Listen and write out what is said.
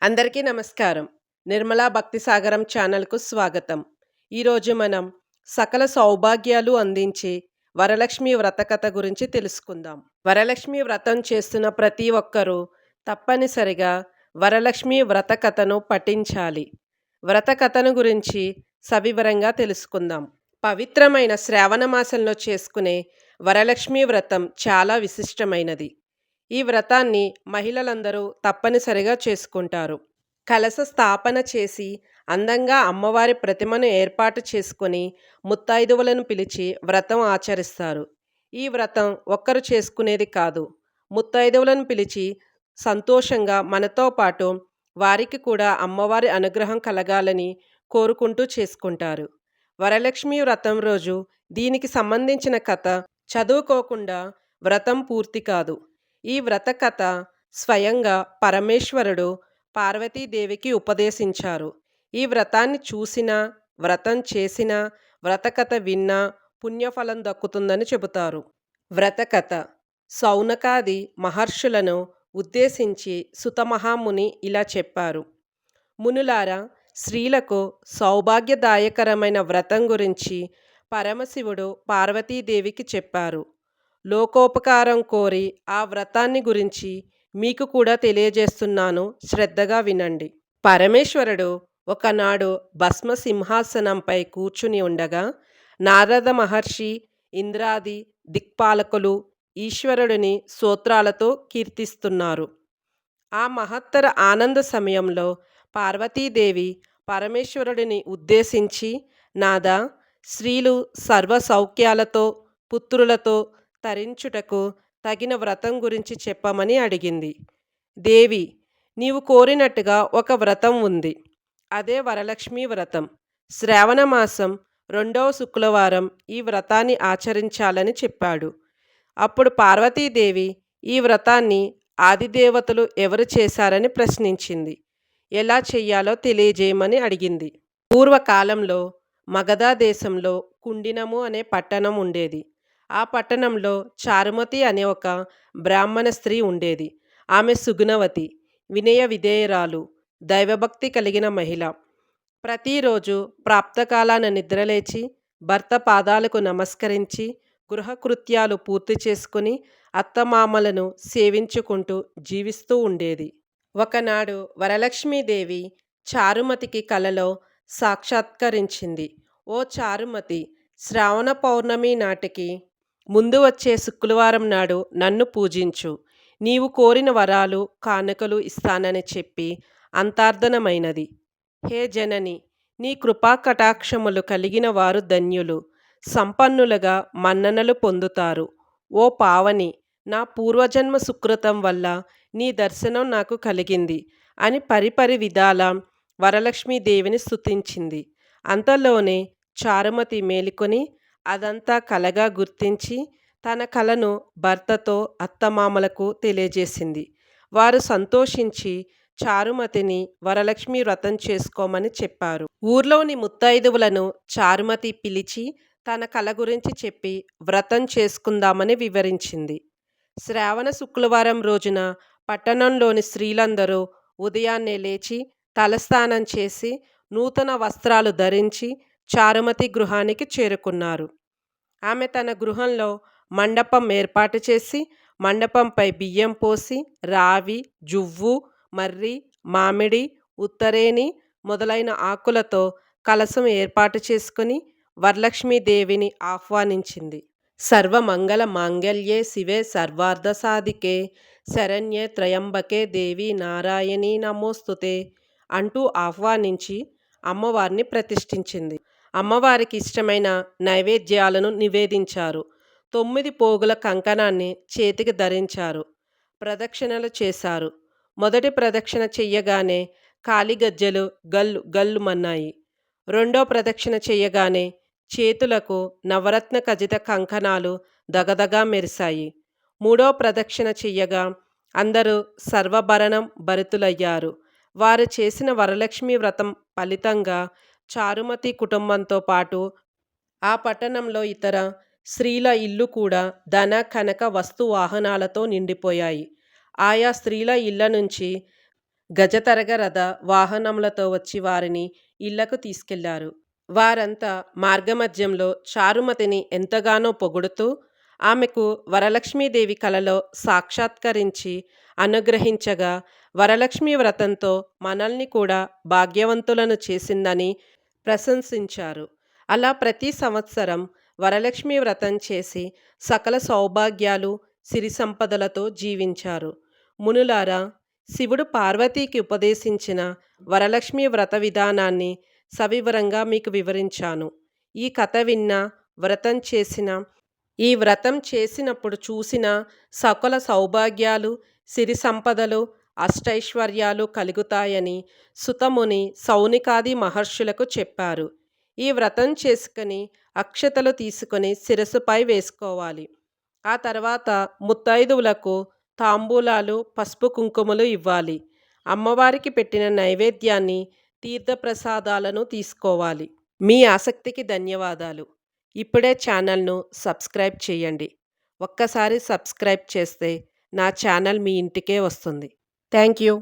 అందరికీ నమస్కారం. నిర్మలా భక్తి సాగరం ఛానల్‌కు స్వాగతం. ఈరోజు మనం సకల సౌభాగ్యాలు అందించే వరలక్ష్మి వ్రత కథ గురించి తెలుసుకుందాం. వరలక్ష్మి వ్రతం చేస్తున్న ప్రతి ఒక్కరూ తప్పనిసరిగా వరలక్ష్మి వ్రత కథను పఠించాలి. వ్రత కథను గురించి సవివరంగా తెలుసుకుందాం. పవిత్రమైన శ్రావణ మాసంలో చేసుకునే వరలక్ష్మి వ్రతం చాలా విశిష్టమైనది. ఈ వ్రతాన్ని మహిళలందరూ తప్పనిసరిగా చేసుకుంటారు. కలశ స్థాపన చేసి అందంగా అమ్మవారి ప్రతిమను ఏర్పాటు చేసుకొని ముత్తైదువులను పిలిచి వ్రతం ఆచరిస్తారు. ఈ వ్రతం ఒక్కరు చేసుకునేది కాదు. ముత్తైదువులను పిలిచి సంతోషంగా మనతో పాటు వారికి కూడా అమ్మవారి అనుగ్రహం కలగాలని కోరుకుంటూ చేసుకుంటారు. వరలక్ష్మి వ్రతం రోజు దీనికి సంబంధించిన కథ చదువుకోకుండా వ్రతం పూర్తి కాదు. ఈ వ్రత కథ స్వయంగా పరమేశ్వరుడు పార్వతీదేవికి ఉపదేశించారు. ఈ వ్రతాన్ని చూసినా, వ్రతం చేసినా, వ్రతకథ విన్నా పుణ్యఫలం దక్కుతుందని చెబుతారు. వ్రతకథ సౌనకాది మహర్షులను ఉద్దేశించి సుతమహాముని ఇలా చెప్పారు. మునులారా, స్త్రీలకు సౌభాగ్యదాయకరమైన వ్రతం గురించి పరమశివుడు పార్వతీదేవికి చెప్పారు. లోకోపకారం కోరి ఆ వ్రతాన్ని గురించి మీకు కూడా తెలియజేస్తున్నాను, శ్రద్ధగా వినండి. పరమేశ్వరుడు ఒకనాడు భస్మ సింహాసనంపై కూర్చుని ఉండగా నారద మహర్షి, ఇంద్రాది దిక్పాలకులు ఈశ్వరుడిని స్తోత్రాలతో కీర్తిస్తున్నారు. ఆ మహత్తర ఆనంద సమయంలో పార్వతీదేవి పరమేశ్వరుడిని ఉద్దేశించి, నాదా, స్త్రీలు సర్వ సౌఖ్యాలతో పుత్రులతో తరించుటకు తగిన వ్రతం గురించి చెప్పమని అడిగింది. దేవి, నీవు కోరినట్టుగా ఒక వ్రతం ఉంది. అదే వరలక్ష్మి వ్రతం. శ్రావణ మాసం 2వ శుక్రవారం ఈ వ్రతాన్ని ఆచరించాలని చెప్పాడు. అప్పుడు పార్వతీదేవి ఈ వ్రతాన్ని ఆదిదేవతలు ఎవరు చేశారని ప్రశ్నించింది. ఎలా చెయ్యాలో తెలియజేయమని అడిగింది. పూర్వకాలంలో మగధ దేశంలో కుండినము అనే పట్టణం ఉండేది. ఆ పట్టణంలో చారుమతి అనే ఒక బ్రాహ్మణ స్త్రీ ఉండేది. ఆమె సుగుణవతి, వినయ విధేయురాలు, దైవభక్తి కలిగిన మహిళ. ప్రతిరోజు ప్రాప్తకాలాన నిద్రలేచి భర్త పాదాలకు నమస్కరించి గృహకృత్యాలు పూర్తి చేసుకుని అత్తమామలను సేవించుకుంటూ జీవిస్తూ ఉండేది. ఒకనాడు వరలక్ష్మీదేవి చారుమతికి కలలో సాక్షాత్కరించింది. ఓ చారుమతి, శ్రావణ పౌర్ణమి నాటికి ముందు వచ్చే శుక్రవారం నాడు నన్ను పూజించు. నీవు కోరిన వరాలు కానుకలు ఇస్తానని చెప్పి అంతార్థనమైనది. హే జనని, నీ కృపా కటాక్షములు కలిగిన వారు ధన్యులు, సంపన్నులుగా మన్ననలు పొందుతారు. ఓ పావని, నా పూర్వజన్మ సుకృతం వల్ల నీ దర్శనం నాకు కలిగింది అని పరిపరి విధాల వరలక్ష్మీదేవిని స్తుతించింది. అంతలోనే చారుమతి మేలుకొని అదంతా కలగా గుర్తించి తన కలను భర్తతో అత్తమామలకు తెలియజేసింది. వారు సంతోషించి చారుమతిని వరలక్ష్మి వ్రతం చేసుకోమని చెప్పారు. ఊర్లోని ముత్తైదువులను చారుమతి పిలిచి తన కల గురించి చెప్పి వ్రతం చేసుకుందామని వివరించింది. శ్రావణ శుక్రవారం రోజున పట్టణంలోని స్త్రీలందరూ ఉదయాన్నే లేచి తలస్నానం చేసి నూతన వస్త్రాలు ధరించి చారుమతి గృహానికి చేరుకున్నారు. ఆమె తన గృహంలో మండపం ఏర్పాటు చేసి మండపంపై బియ్యం పోసి రావి, జువ్వు, మర్రి, మామిడి, ఉత్తరేణి మొదలైన ఆకులతో కలశం ఏర్పాటు చేసుకుని వరలక్ష్మీదేవిని ఆహ్వానించింది. సర్వమంగళ మాంగళ్యే శివే సర్వార్థ సాధికే శరణ్యే త్రయంబకే దేవి నారాయణీ నమోస్తుతే అంటూ ఆహ్వానించి అమ్మవారిని ప్రతిష్ఠించింది. అమ్మవారికి ఇష్టమైన నైవేద్యాలను నివేదించారు. 9 పోగుల కంకణాన్ని చేతికి ధరించారు. ప్రదక్షిణలు చేశారు. మొదటి ప్రదక్షిణ చెయ్యగానే కాలిగజ్జెలు గల్లు గల్లుమన్నాయి. రెండో ప్రదక్షిణ చెయ్యగానే చేతులకు నవరత్న ఖచిత కంకణాలు దగదగా మెరిశాయి. మూడో ప్రదక్షిణ చెయ్యగా అందరూ సర్వభరణం భరితులయ్యారు. వారు చేసిన వరలక్ష్మి వ్రతం ఫలితంగా చారుమతి కుటుంబంతో పాటు ఆ పట్టణంలో ఇతర స్త్రీల ఇల్లు కూడా ధన కనక వస్తు వాహనాలతో నిండిపోయాయి. ఆయా స్త్రీల ఇళ్ల నుంచి గజతరగ రథ వాహనములతో వచ్చి వారిని ఇళ్లకు తీసుకెళ్లారు. వారంతా మార్గమధ్యంలో చారుమతిని ఎంతగానో పొగుడుతూ ఆమెకు వరలక్ష్మీదేవి కలలో సాక్షాత్కరించి అనుగ్రహించగా, వరలక్ష్మి వ్రతంతో మనల్ని కూడా భాగ్యవంతులను చేసిందని ప్రశంసించారు. అలా ప్రతి సంవత్సరం వరలక్ష్మి వ్రతం చేసి సకల సౌభాగ్యాలు, సిరి సంపదలతో జీవించారు. మునులారా, శివుడు పార్వతీకి ఉపదేశించిన వరలక్ష్మి వ్రత విధానాన్ని సవివరంగా మీకు వివరించాను. ఈ కథ విన్నా, వ్రతం చేసిన, ఈ వ్రతం చేసినప్పుడు చూసిన సకల సౌభాగ్యాలు, సిరి సంపదలు, అష్టైశ్వర్యాలు కలుగుతాయని సుతముని, సౌనికాది మహర్షులకు చెప్పారు. ఈ వ్రతం చేసుకుని అక్షతలు తీసుకొని శిరస్సుపై వేసుకోవాలి. ఆ తర్వాత ముత్తైదువులకు తాంబూలాలు, పసుపు కుంకుమలు ఇవ్వాలి. అమ్మవారికి పెట్టిన నైవేద్యాన్ని, తీర్థప్రసాదాలను తీసుకోవాలి. మీ ఆసక్తికి ధన్యవాదాలు. ఇప్పుడే ఛానల్ను సబ్స్క్రైబ్ చేయండి. ఒక్కసారి సబ్స్క్రైబ్ చేస్తే నా ఛానల్ మీ ఇంటికే వస్తుంది. Thank you.